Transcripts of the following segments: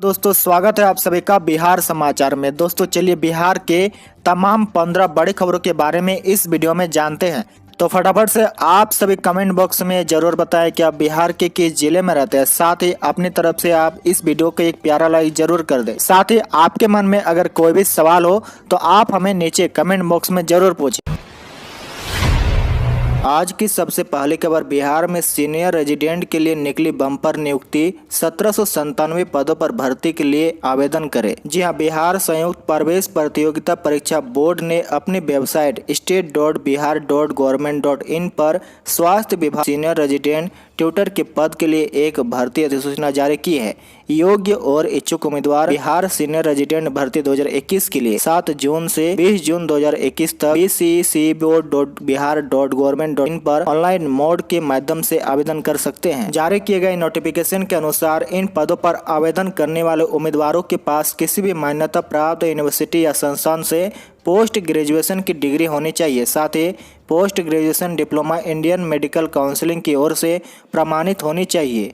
दोस्तों स्वागत है आप सभी का बिहार समाचार में। दोस्तों चलिए बिहार के तमाम 15 बड़ी खबरों के बारे में इस वीडियो में जानते हैं। तो फटाफट से आप सभी कमेंट बॉक्स में जरूर बताएं कि आप बिहार के किस जिले में रहते हैं। साथ ही अपनी तरफ से आप इस वीडियो को एक प्यारा लाइक जरूर कर दें। साथ ही आपके मन में अगर कोई भी सवाल हो तो आप हमें नीचे कमेंट बॉक्स में जरूर पूछें। आज की सबसे पहली खबर, बिहार में सीनियर रेजिडेंट के लिए निकली बम्पर नियुक्ति। 1797 पदों पर भर्ती के लिए आवेदन करें। जी हां, बिहार संयुक्त प्रवेश प्रतियोगिता परीक्षा बोर्ड ने अपनी वेबसाइट state.bihar.government.in पर स्वास्थ्य विभाग सीनियर रेजिडेंट ट्यूटर के पद के लिए एक भर्ती अधिसूचना जारी की है। योग्य और इच्छुक उम्मीदवार बिहार सीनियर रेजिडेंट भर्ती 2021 के लिए 7 जून से 20 जून 2021 तक bccboard.bihar.government.in पर ऑनलाइन मोड के माध्यम से आवेदन कर सकते हैं। जारी किए गए नोटिफिकेशन के अनुसार इन पदों पर आवेदन करने वाले उम्मीदवारों के पास किसी भी मान्यता प्राप्त यूनिवर्सिटी या संस्थान से पोस्ट ग्रेजुएशन की डिग्री होनी चाहिए। साथ ही post graduation diploma Indian medical counselling की ओर से प्रमाणित होनी चाहिए।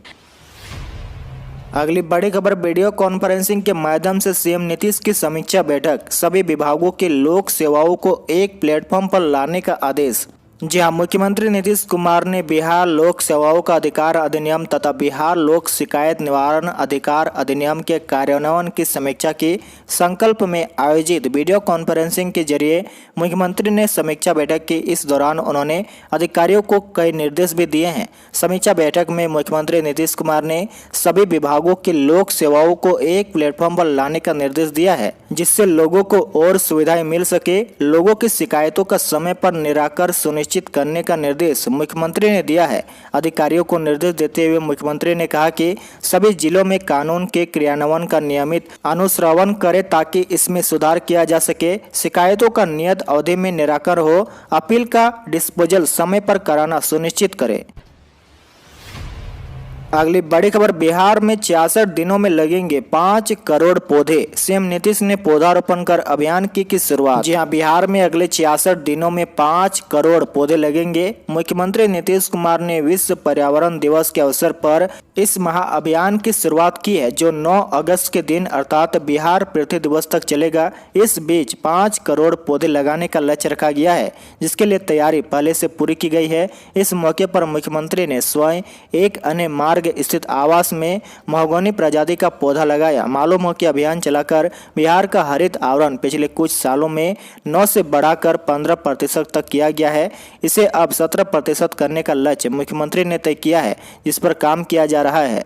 अगली बड़ी खबर, वीडियो कॉन्फ्रेंसिंग के माध्यम से सीएम नीतीश की समीक्षा बैठक। सभी विभागों के लोक सेवाओं को एक प्लेटफॉर्म पर लाने का आदेश। जी हां, मुख्यमंत्री नीतीश कुमार ने बिहार लोक सेवाओं का अधिकार अधिनियम तथा बिहार लोक शिकायत निवारण अधिकार अधिनियम के कार्यान्वयन की समीक्षा की संकल्प में आयोजित वीडियो कॉन्फ्रेंसिंग के जरिए मुख्यमंत्री ने समीक्षा बैठक की। इस दौरान उन्होंने अधिकारियों को कई निर्देश भी दिए हैं। समीक्षा बैठक में मुख्यमंत्री नीतीश कुमार ने सभी विभागों की लोक सेवाओं को एक प्लेटफॉर्म पर लाने का निर्देश दिया है, जिससे लोगों को और सुविधाएं मिल सके। लोगों की शिकायतों का समय पर निराकरण सुनिश्चित करने का निर्देश मुख्यमंत्री ने दिया है। अधिकारियों को निर्देश देते हुए मुख्यमंत्री ने कहा कि सभी जिलों में कानून के क्रियान्वयन का नियमित अनुश्रवण करें ताकि इसमें सुधार किया जा सके। शिकायतों का नियत अवधि में निराकरण हो। अपील का डिस्पोजल समय पर कराना सुनिश्चित करें। अगली बड़ी खबर, बिहार में 66 दिनों में लगेंगे 5 करोड़ पौधे। सीएम नीतीश ने पौधारोपण कर अभियान की शुरुआत। जी हां, बिहार में अगले 66 दिनों में 5 करोड़ पौधे लगेंगे। मुख्यमंत्री नीतीश कुमार ने विश्व पर्यावरण दिवस के अवसर पर इस महाअभियान की शुरुआत की है, जो 9 अगस्त के दिन अर्थात बिहार पृथ्वी दिवस तक चलेगा। इस बीच 5 करोड़ पौधे लगाने का लक्ष्य रखा गया है, जिसके लिए तैयारी पहले से पूरी की गई है। इस मौके पर मुख्यमंत्री ने स्वयं एक अन्य मार्ग स्थित आवास में महोगनी प्रजाति का पौधा लगाया। मालूम हो कि अभियान चलाकर बिहार का हरित आवरण पिछले कुछ सालों में 9 से बढ़ाकर 15% तक किया गया है। इसे अब 17% करने का लक्ष्य मुख्यमंत्री ने तय किया है, जिस पर काम किया जा रहा है।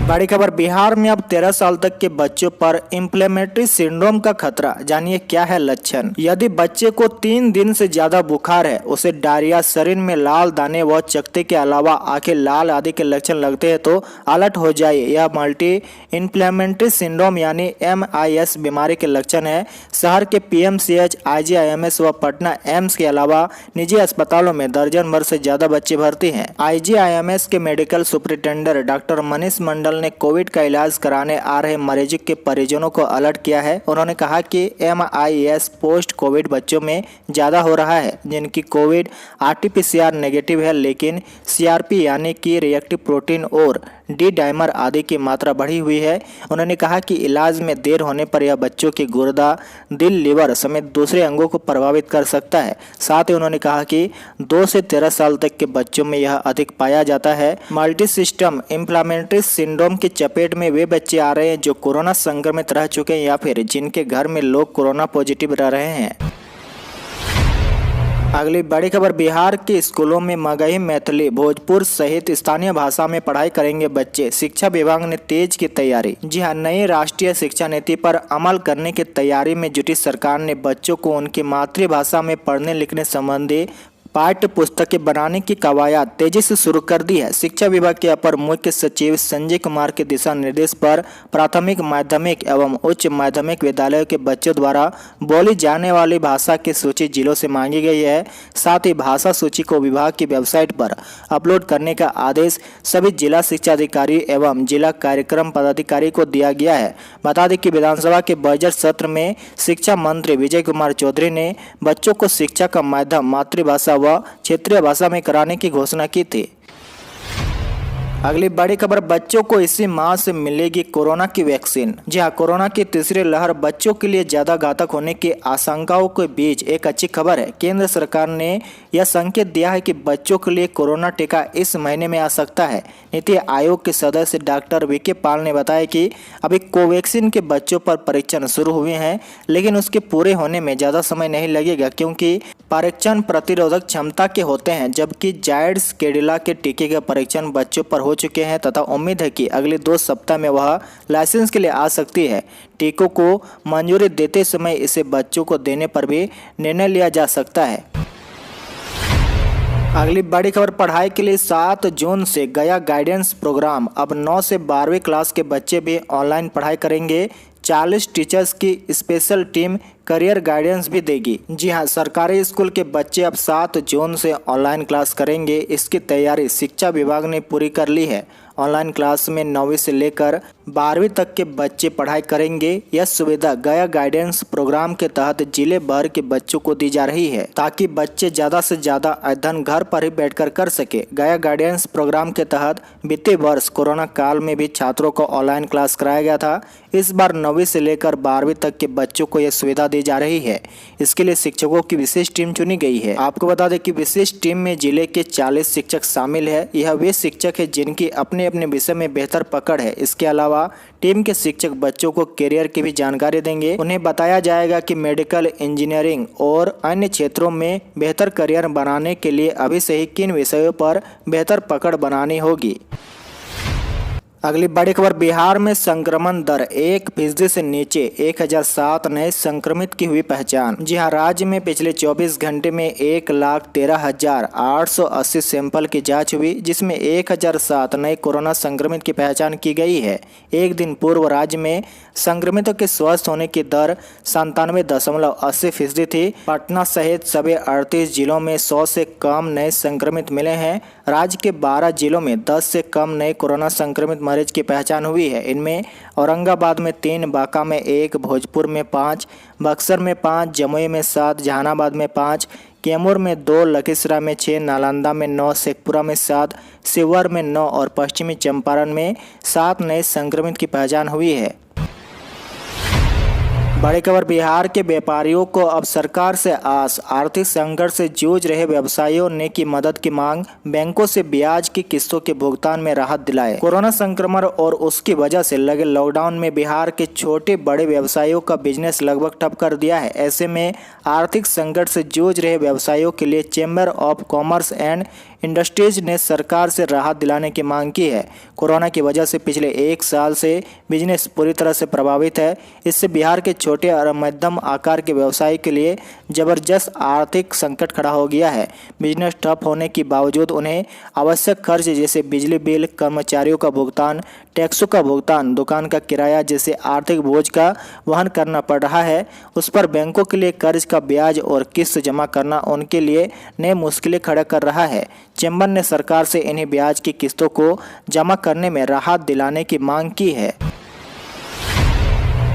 बड़ी खबर, बिहार में अब 13 साल तक के बच्चों पर इन्फ्लेमेटरी सिंड्रोम का खतरा। जानिए क्या है लक्षण। यदि बच्चे को 3 दिन से ज्यादा बुखार है, उसे डायरिया, शरीर में लाल दाने व चकत्ते के अलावा आंखें लाल आदि के लक्षण लगते हैं तो अलर्ट हो जाइए। यह मल्टी इन्फ्लेमेटरी सिंड्रोम यानी MIS बीमारी के लक्षण है। शहर के PMCH, IGIMS व पटना एम्स के अलावा निजी अस्पतालों में दर्जन भर से ज्यादा बच्चे भर्ती हैं। IGIMS के medical superintendent doctor Manish Mandal ने कोविड का इलाज कराने आ रहे मरीजों के परिजनों को अलर्ट किया है। उन्होंने कहा कि MIS पोस्ट कोविड बच्चों में ज्यादा हो रहा है, जिनकी कोविड RT-PCR नेगेटिव है, लेकिन CRP यानी कि रिएक्टिव प्रोटीन और D डाइमर आदि की मात्रा बढ़ी हुई है। उन्होंने कहा कि इलाज में देर होने पर यह बच्चों के गुर्दा, दिल, लिवर समेत दूसरे अंगों को प्रभावित कर सकता है। साथ ही उन्होंने कहा कि 2 से 13 साल तक के बच्चों में यह अधिक पाया जाता है। मल्टी सिस्टम इन्फ्लेमेटरी सिंड्रोम की चपेट में वे बच्चे आ रहे हैं जो कोरोना संक्रमित रह चुके हैं या फिर जिनके घर में लोग कोरोना पॉजिटिव रह रहे हैं। अगली बड़ी खबर, बिहार के स्कूलों में मगही, मैथिली, भोजपुर सहित स्थानीय भाषा में पढ़ाई करेंगे बच्चे। शिक्षा विभाग ने तेज की तैयारी। जी हां, नई राष्ट्रीय शिक्षा नीति पर अमल करने की तैयारी में जुटी सरकार ने बच्चों को उनकी मातृभाषा में पढ़ने लिखने संबंधी पाठ्य पुस्तकें बनाने की कवायद तेजी से शुरू कर दी है। शिक्षा विभाग के अपर मुख्य सचिव संजय कुमार के दिशा निर्देश पर प्राथमिक, माध्यमिक एवं उच्च माध्यमिक विद्यालयों के बच्चों द्वारा बोली जाने वाली भाषा की सूची जिलों से मांगी गई है। साथ ही भाषा सूची को विभाग की वेबसाइट पर अपलोड करने का आदेश सभी जिला शिक्षा अधिकारी एवं जिला कार्यक्रम पदाधिकारी को दिया गया है। बता दें कि विधानसभा के बजट सत्र में शिक्षा मंत्री विजय कुमार चौधरी ने बच्चों को शिक्षा का माध्यम मातृभाषा क्षेत्रीय भाषा में कराने की घोषणा की थी। अगली बड़ी खबर, बच्चों को इसी माह से मिलेगी कोरोना की वैक्सीन। जी हां, कोरोना की तीसरी लहर बच्चों के लिए ज्यादा घातक होने की आशंकाओं के बीच एक अच्छी खबर है। केंद्र सरकार ने यह संकेत दिया है कि बच्चों के लिए कोरोना टीका इस महीने में आ सकता है। नीति आयोग के सदस्य डॉक्टर वीके पॉल ने बताया कि अभी कोवैक्सीन के बच्चों पर परीक्षण शुरू हुए हैं, लेकिन उसके पूरे होने में ज्यादा समय नहीं लगेगा क्योंकि परीक्षण प्रतिरोधक क्षमता के होते हैं, जबकि जायड्स कैडिला के टीके का परीक्षण बच्चों पर हो चुके हैं तथा उम्मीद है कि अगले 2 सप्ताह में वह लाइसेंस के लिए आ सकती है। टीकों को मंजूरी देते समय इसे बच्चों को देने पर भी निर्णय लिया जा सकता है। अगली बड़ी खबर, पढ़ाई के लिए 7 जून से गया गाइडेंस प्रोग्राम। अब 9 से 12वीं क्लास के बच्चे भी ऑनलाइन पढ़ाई करेंगे। 40 टीचर्स की स्पेशल टीम करियर गाइडेंस भी देगी। जी हां, सरकारी स्कूल के बच्चे अब 7 जून से ऑनलाइन क्लास करेंगे। इसकी तैयारी शिक्षा विभाग ने पूरी कर ली है। ऑनलाइन क्लास में 9वीं से लेकर 12वीं तक के बच्चे पढ़ाई करेंगे। यह सुविधा गया गाइडेंस प्रोग्राम के तहत जिले भर के बच्चों को दी जा रही है ताकि बच्चे ज्यादा से ज्यादा अध्ययन घर पर ही बैठकर कर सके। गया गाइडेंस प्रोग्राम के तहत बीते वर्ष कोरोना काल में भी छात्रों को ऑनलाइन क्लास कराया गया था। इस बार 9वीं से लेकर 12वीं तक के बच्चों को यह सुविधा दी जा रही है। इसके लिए शिक्षकों की विशेष टीम चुनी गई है। आपको बता दें कि विशेष टीम में जिले के 40 शिक्षक शामिल है। यह वे शिक्षक है जिनकी अपने अपने विषय में बेहतर पकड़ है। इसके अलावा टीम के शिक्षक बच्चों को करियर की भी जानकारी देंगे। उन्हें बताया जाएगा कि मेडिकल, इंजीनियरिंग और अन्य क्षेत्रों में बेहतर करियर बनाने के लिए अभी से ही किन विषयों पर बेहतर पकड़ बनानी होगी। अगली बड़ी खबर, बिहार में संक्रमण दर 1% से नीचे, 1007 नए संक्रमित की हुई पहचान। जी हां, राज्य में पिछले 24 घंटे में 1,13,880 सैंपल की जांच हुई, जिसमें 1007 नए कोरोना संक्रमित की पहचान की गई है। एक दिन पूर्व राज्य में संक्रमितों के स्वस्थ होने की दर 97.80% थी। पटना सहित सभी 38 जिलों में 100 से कम नए संक्रमित मिले हैं। राज्य के 12 जिलों में 10 से कम नए कोरोना संक्रमित मरीज की पहचान हुई है। इनमें औरंगाबाद में 3, बांका में 1, भोजपुर में 5, बक्सर में 5, जमुई में 7, जहानाबाद में 5, कैमूर में 2, लखीसराय में 6, नालंदा में 9, शेखपुरा में 7, शिवहर में 9 और पश्चिमी चंपारण में 7 नए संक्रमित की पहचान हुई है। बड़ी खबर, बिहार के व्यापारियों को अब सरकार से आस। आर्थिक संकट से जूझ रहे व्यवसायियों ने की मदद की मांग। बैंकों से ब्याज की किस्तों के भुगतान में राहत दिलाए। कोरोना संक्रमण और उसकी वजह से लगे लॉकडाउन में बिहार के छोटे बड़े व्यवसायियों का बिजनेस लगभग ठप कर दिया है। ऐसे में आर्थिक संकट से जूझ रहे व्यवसायियों के लिए chamber of commerce and industries ने सरकार से राहत दिलाने की मांग की है। कोरोना की वजह से पिछले 1 साल से बिजनेस पूरी तरह से प्रभावित है। इससे बिहार के छोटे और मध्यम आकार के व्यवसाय के लिए जबरदस्त आर्थिक संकट खड़ा हो गया है। बिजनेस ठप होने के बावजूद उन्हें आवश्यक खर्च जैसे बिजली बिल, कर्मचारियों का भुगतान, टैक्सों का भुगतान, दुकान का किराया जैसे आर्थिक बोझ का वहन करना पड़ रहा है। उस पर बैंकों के लिए कर्ज का ब्याज और किस्त जमा करना उनके लिए नई मुश्किलें खड़ा कर रहा है। चैम्बर ने सरकार से इन्हीं ब्याज की किस्तों को जमा करने में राहत दिलाने की मांग की है।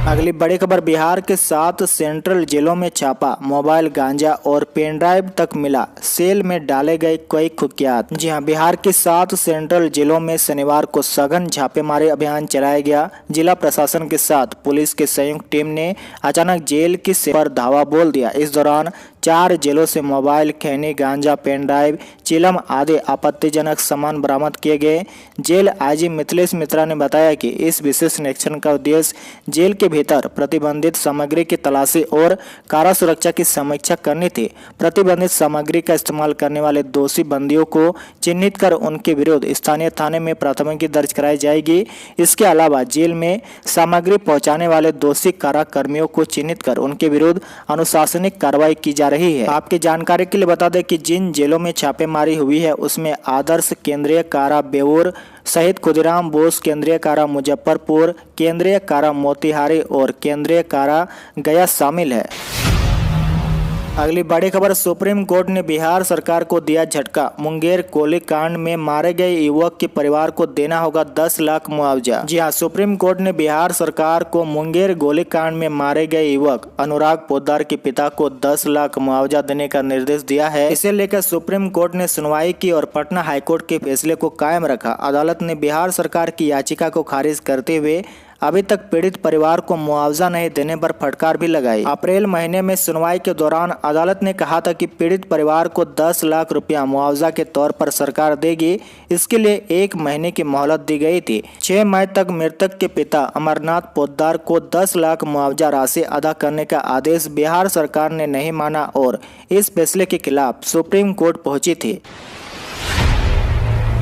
अगली बड़ी खबर, बिहार के 7 सेंट्रल जेलों में छापा, मोबाइल, गांजा और पेन ड्राइव तक मिला। सेल में डाले गए कई कुख्यात। जी हां, बिहार के 7 सेंट्रल जेलों में शनिवार को सघन छापेमारी अभियान चलाया गया। जिला प्रशासन के साथ पुलिस की संयुक्त टीम ने अचानक जेल की सेल पर धावा बोल दिया। इस दौरान 4 जेलों से मोबाइल, खैनी, गांजा, पेन ड्राइव, चिलम आदि आपत्तिजनक सामान बरामद किए गए। जेल आईजी मिथिलेश मित्रा ने बताया कि इस विशेष निरीक्षण का उद्देश्य जेल के भीतर प्रतिबंधित सामग्री की तलाशी और कारा सुरक्षा की समीक्षा करनी थी। प्रतिबंधित सामग्री का इस्तेमाल करने वाले दोषी बंदियों को चिन्हित कर उनके विरुद्ध स्थानीय थाने में प्राथमिकी दर्ज कराई जाएगी। इसके अलावा जेल में सामग्री पहुंचाने वाले दोषी कारा कर्मियों को चिन्हित कर उनके विरुद्ध अनुशासनिक कार्रवाई की जा रही है। आपकी जानकारी के लिए बता दें कि जिन जेलों में छापेमारी हुई है उसमें आदर्श केंद्रीय कारा बेऊर सहित खुदीराम बोस केंद्रीय कारा मुजफ्फरपुर, केंद्रीय कारा मोतिहारी और केंद्रीय कारा गया शामिल है। अगली बड़ी खबर, सुप्रीम कोर्ट ने बिहार सरकार को दिया झटका। मुंगेर गोलीकांड में मारे गए युवक के परिवार को देना होगा 10 लाख मुआवजा। जी हां, सुप्रीम कोर्ट ने बिहार सरकार को मुंगेर गोलीकांड में मारे गए युवक अनुराग पोद्दार के पिता को 10 लाख मुआवजा देने का निर्देश दिया है। इसे लेकर सुप्रीम कोर्ट ने सुनवाई की और पटना हाईकोर्ट के फैसले को कायम रखा। अदालत ने बिहार सरकार की याचिका को खारिज करते हुए अभी तक पीड़ित परिवार को मुआवजा नहीं देने पर फटकार भी लगाई। अप्रैल महीने में सुनवाई के दौरान अदालत ने कहा था कि पीड़ित परिवार को 10 लाख रुपया मुआवजा के तौर पर सरकार देगी। इसके लिए 1 महीने की मोहलत दी गई थी। 6 मई तक मृतक के पिता अमरनाथ पोद्दार को 10 लाख मुआवजा राशि अदा करने का आदेश बिहार सरकार ने नहीं माना और इस फैसले के खिलाफ सुप्रीम कोर्ट पहुंची थी।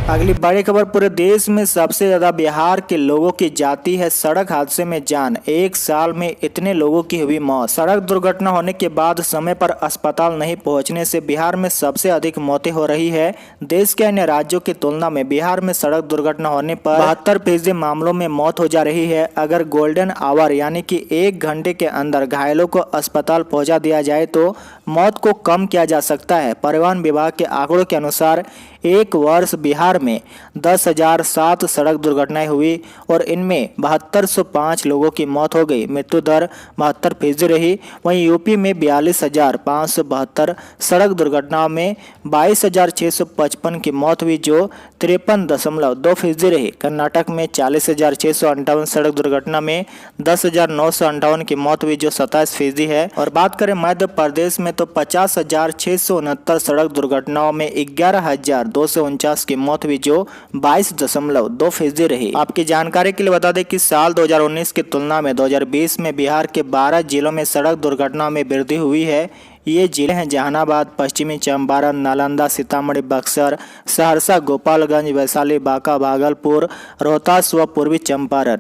अगली बड़ी खबर, पूरे देश में सबसे ज्यादा बिहार के लोगों की जाती है सड़क हादसे में जान। 1 साल में इतने लोगों की हुई मौत। सड़क दुर्घटना होने के बाद समय पर अस्पताल नहीं पहुंचने से बिहार में सबसे अधिक मौतें हो रही है। देश के अन्य राज्यों की तुलना में बिहार में सड़क दुर्घटना होने पर 72% मामलों में मौत हो जा रही है। अगर गोल्डन आवर यानी कि 1 घंटे के अंदर घायलों को अस्पताल पहुँचा दिया जाए तो मौत को कम किया जा सकता है। परिवहन विभाग के आंकड़ों के अनुसार 1 वर्ष बिहार में 10,007 सड़क दुर्घटनाएं हुई और इनमें 7205 लोगों की मौत हो गई। मृत्यु दर 72% रही। वहीं यूपी में 42,572 सड़क दुर्घटनाओं में 22,655 की मौत हुई जो 53.2% रही। कर्नाटक में 40,658 सड़क दुर्घटना में 10,958 की मौत हुई जो 27% है। और बात करें मध्य प्रदेश में तो 50,669 सड़क दुर्घटनाओं में 11,249 की मौत हुई जो 22.2% रही। आपकी जानकारी के लिए बता दें कि साल 2019 की तुलना में 2020 में बिहार के 12 जिलों में सड़क दुर्घटनाओं में वृद्धि हुई है। ये जिले हैं जहानाबाद, पश्चिमी चंपारण, नालंदा, सीतामढ़ी, बक्सर, सहरसा, गोपालगंज, वैशाली, बांका, भागलपुर, रोहतास व पूर्वी चंपारण।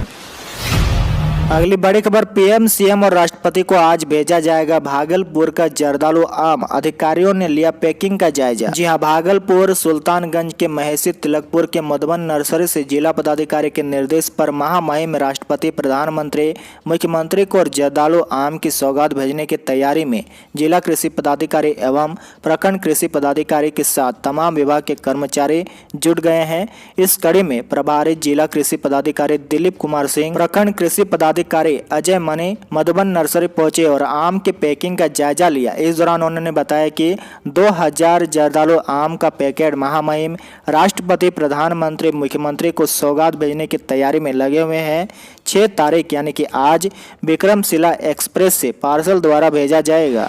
अगली बड़ी खबर, पीएम, सीएम और राष्ट्रपति को आज भेजा जाएगा भागलपुर का जर्दालू आम। अधिकारियों ने लिया पैकिंग का जायजा। जी हां, भागलपुर सुल्तानगंज के महेशी तिलकपुर के मधुबन नर्सरी से जिला पदाधिकारी के निर्देश पर महामहिम राष्ट्रपति, प्रधानमंत्री, मुख्यमंत्री को और जर्दालू आम की सौगात भेजने की तैयारी में जिला कृषि पदाधिकारी एवं प्रखंड कृषि पदाधिकारी के साथ तमाम विभाग के कर्मचारी जुट गए हैं। इस कड़ी में प्रभारी जिला कृषि पदाधिकारी दिलीप कुमार सिंह, प्रखंड कृषि पदाधिकारी अजय मनी मधुबन नर्सरी पहुंचे और आम की पैकिंग का जायजा लिया। इस दौरान उन्होंने बताया कि 2000 जर्दालू आम का पैकेट महामहिम राष्ट्रपति, प्रधानमंत्री, मुख्यमंत्री को सौगात भेजने की तैयारी में लगे हुए हैं। 6 तारीख यानी कि आज विक्रमशिला एक्सप्रेस से पार्सल द्वारा भेजा जाएगा।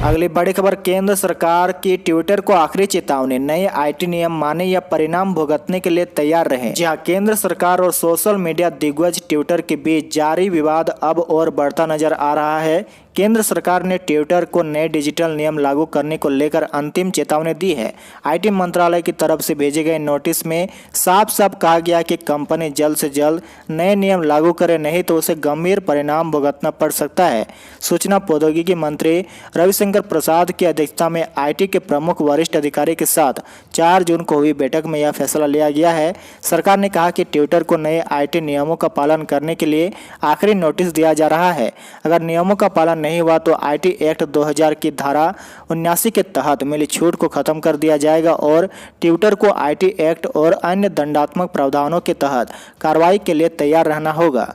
अगली बड़ी खबर, केंद्र सरकार की ट्विटर को आखिरी चेतावनी। नए आईटी नियम माने या परिणाम भुगतने के लिए तैयार रहें। जी हां, केंद्र सरकार और सोशल मीडिया दिग्गज ट्विटर के बीच जारी विवाद अब और बढ़ता नजर आ रहा है। केंद्र सरकार ने ट्विटर को नए डिजिटल नियम लागू करने को लेकर अंतिम चेतावनी दी है। आईटी मंत्रालय की तरफ से भेजे गए नोटिस में साफ साफ कहा गया कि कंपनी जल्द से जल्द नए नियम लागू करे, नहीं तो उसे गंभीर परिणाम भुगतना पड़ सकता है। सूचना प्रौद्योगिकी मंत्री रविशंकर प्रसाद की अध्यक्षता में आईटी के प्रमुख वरिष्ठ अधिकारी के साथ 4 जून को हुई बैठक में यह फैसला लिया गया है। सरकार ने कहा कि ट्विटर को नए आईटी नियमों का पालन करने के लिए आखिरी नोटिस दिया जा रहा है। अगर नियमों का पालन नहीं हुआ तो आईटी एक्ट 2000 की धारा 79 के तहत मिली छूट को खत्म कर दिया जाएगा और ट्विटर को आईटी एक्ट और अन्य दंडात्मक प्रावधानों के तहत कार्रवाई के लिए तैयार रहना होगा।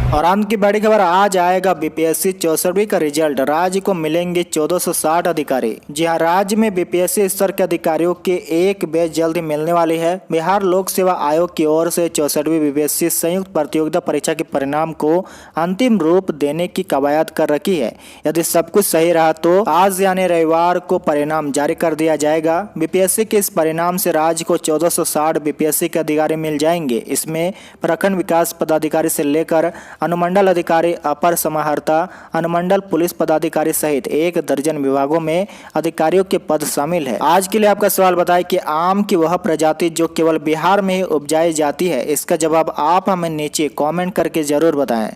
और अंत की बड़ी खबर, आज आएगा बीपीएससी 64वीं का रिजल्ट। राज्य को मिलेंगे 1460 अधिकारी। जी हां, राज्य में बीपीएससी स्तर के अधिकारियों के एक बैच जल्दी मिलने वाली है। बिहार लोक सेवा आयोग की ओर से 64वीं बीपीएससी संयुक्त प्रतियोगिता परीक्षा के परिणाम को अंतिम रूप देने की कवायद कर रखी है। यदि सब कुछ सही रहा तो आज यानी रविवार को परिणाम जारी कर दिया जाएगा। बीपीएससी के इस परिणाम से राज्य को 1460 बीपीएससी के अधिकारी मिल जाएंगे। इसमें प्रखंड विकास पदाधिकारी से लेकर अनुमंडल अधिकारी, अपर समाहर्ता, अनुमंडल पुलिस पदाधिकारी सहित 1 दर्जन विभागों में अधिकारियों के पद शामिल है। आज के लिए आपका सवाल बताएं कि आम की वह प्रजाति जो केवल बिहार में ही उपजाई जाती है, इसका जवाब आप हमें नीचे कमेंट करके जरूर बताएं।